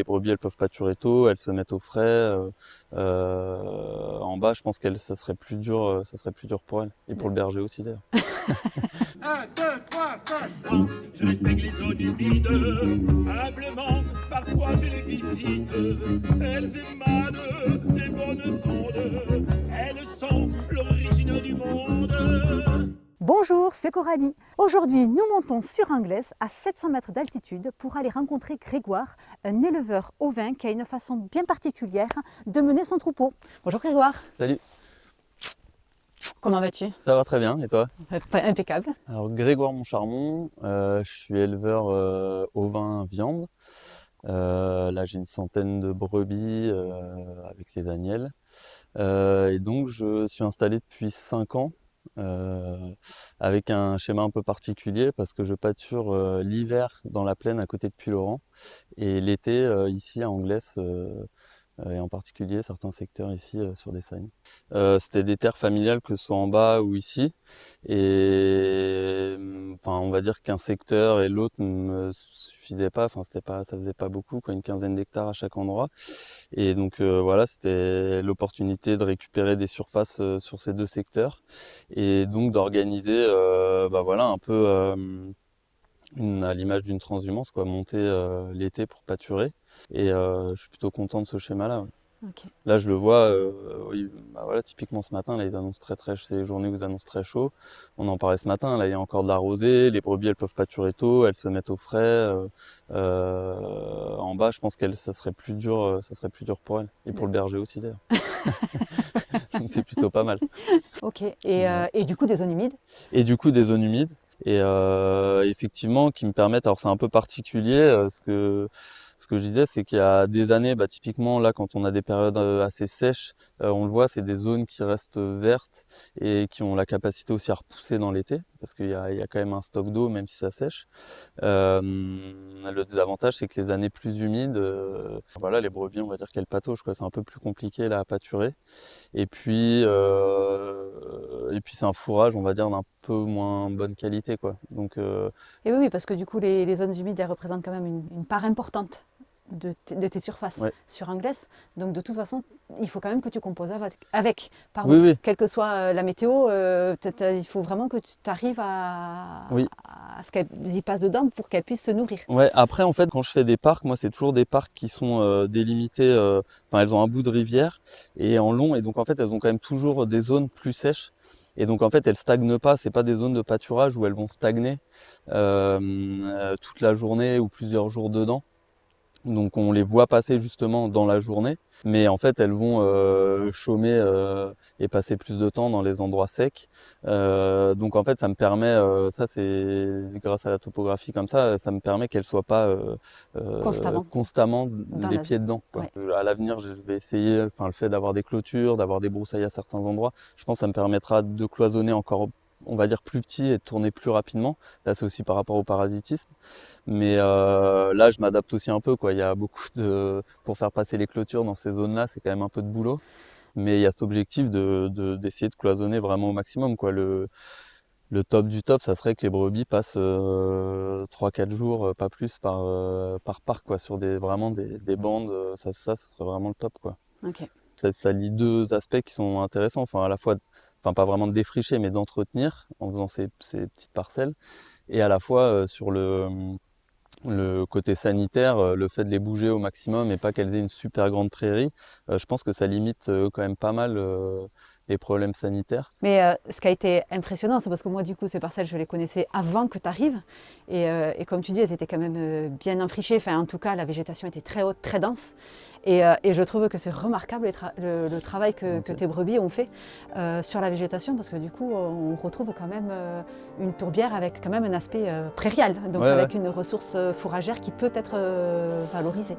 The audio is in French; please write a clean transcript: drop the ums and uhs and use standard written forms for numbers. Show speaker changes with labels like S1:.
S1: brebis, elles peuvent pâturer tôt, elles se mettent au frais. En bas, je pense ça serait plus dur, pour elles. Et pour le berger aussi, d'ailleurs.
S2: 1, 2, 3, 4. Moi, je respecte les zones humides. Humblement, parfois je les visite. Elles émanent des bonnes ondes. Elles sont l'origine du monde.
S3: Bonjour, c'est Coralie. Aujourd'hui, nous montons sur Anglès à 700 mètres d'altitude pour aller rencontrer Grégoire, un éleveur ovin qui a une façon bien particulière de mener son troupeau. Bonjour Grégoire.
S1: Salut,
S3: Comment vas-tu?
S1: ça va très bien, et toi?
S3: Impeccable.
S1: Alors, Grégoire Moncharmont, je suis éleveur ovin viande. Là, j'ai une centaine de brebis avec les Daniel. Et donc, je suis installé depuis 5 ans avec un schéma un peu particulier parce que je pâture l'hiver dans la plaine à côté de Puylaurens et l'été ici à Anglès et en particulier certains secteurs ici sur des sagnes. C'était des terres familiales que ce soit en bas ou ici et enfin on va dire qu'un secteur et l'autre ne me suffisaient pas, enfin ça faisait pas beaucoup quoi, une quinzaine d'hectares à chaque endroit. Et donc voilà, c'était l'opportunité de récupérer des surfaces sur ces deux secteurs et donc d'organiser voilà, un peu à l'image d'une transhumance, quoi, monter l'été pour pâturer. Et je suis plutôt content de ce schéma-là. Ouais.
S3: Okay.
S1: Là, je le vois, oui, voilà, typiquement ce matin, là, ils annoncent c'est les journées où ils annoncent très chaud. On en parlait ce matin, là, il y a encore de la rosée, les brebis, elles peuvent pâturer tôt, elles se mettent au frais. En bas, je pense ça serait plus dur pour elles. Et pour le berger aussi, d'ailleurs. Donc c'est plutôt pas mal.
S3: Ok, et du coup des zones humides?
S1: Et du coup, des zones humides. Et effectivement, qui me permettent, alors c'est un peu particulier, ce que je disais, c'est qu'il y a des années, typiquement là, quand on a des périodes assez sèches, on le voit, c'est des zones qui restent vertes et qui ont la capacité aussi à repousser dans l'été, parce qu'il y a quand même un stock d'eau, même si ça sèche. Le désavantage, c'est que les années plus humides, voilà, les brebis, on va dire qu'elles patauchent, quoi. C'est un peu plus compliqué là à pâturer. Et puis c'est un fourrage, on va dire, d'un peu moins bonne qualité, quoi. Donc
S3: Et oui, parce que du coup les zones humides, elles représentent quand même une part importante de tes surfaces
S1: ouais.
S3: sur Anglès. Donc de toute façon, il faut quand même que tu composes avec.
S1: Oui, oui.
S3: Quelle que soit la météo, il faut vraiment que tu arrives
S1: Oui.
S3: à ce qu'elles y passent dedans pour qu'elles puissent se nourrir.
S1: Ouais, après, en fait, quand je fais des parcs, moi, c'est toujours des parcs qui sont délimités, enfin, elles ont un bout de rivière et en long, et donc, en fait, elles ont quand même toujours des zones plus sèches. Et donc, en fait, elles stagnent pas, c'est pas des zones de pâturage où elles vont stagner toute la journée ou plusieurs jours dedans. Donc on les voit passer justement dans la journée, mais en fait elles vont chômer et passer plus de temps dans les endroits secs. Donc en fait ça me permet, ça c'est grâce à la topographie comme ça me permet qu'elles soient pas constamment les pieds dedans, quoi.
S3: Ouais.
S1: À l'avenir je vais essayer, enfin le fait d'avoir des clôtures, d'avoir des broussailles à certains endroits, je pense que ça me permettra de cloisonner encore, on va dire, plus petit et de tourner plus rapidement. Là c'est aussi par rapport au parasitisme. Mais là, je m'adapte aussi un peu, quoi. Il y a pour faire passer les clôtures dans ces zones-là, c'est quand même un peu de boulot. Mais il y a cet objectif d'essayer de cloisonner vraiment au maximum, quoi. Le top du top, ça serait que les brebis passent 3-4 jours, pas plus, par parc, quoi, sur vraiment des bandes. Ça serait vraiment le top, quoi.
S3: Okay.
S1: Ça lie deux aspects qui sont intéressants. Enfin, à la fois, enfin, pas vraiment de défricher, mais d'entretenir en faisant ces petites parcelles. Et à la fois sur le côté sanitaire, le fait de les bouger au maximum et pas qu'elles aient une super grande prairie, je pense que ça limite quand même pas mal les problèmes sanitaires.
S3: Mais ce qui a été impressionnant, c'est parce que moi, du coup, ces parcelles, je les connaissais avant que tu arrives. Et comme tu dis, elles étaient quand même bien enfrichées. Enfin, en tout cas, la végétation était très haute, très dense. Et je trouve que c'est remarquable le travail que tes brebis ont fait sur la végétation, parce que du coup, on retrouve quand même une tourbière avec quand même un aspect prairial, donc avec une ressource fourragère qui peut être valorisée.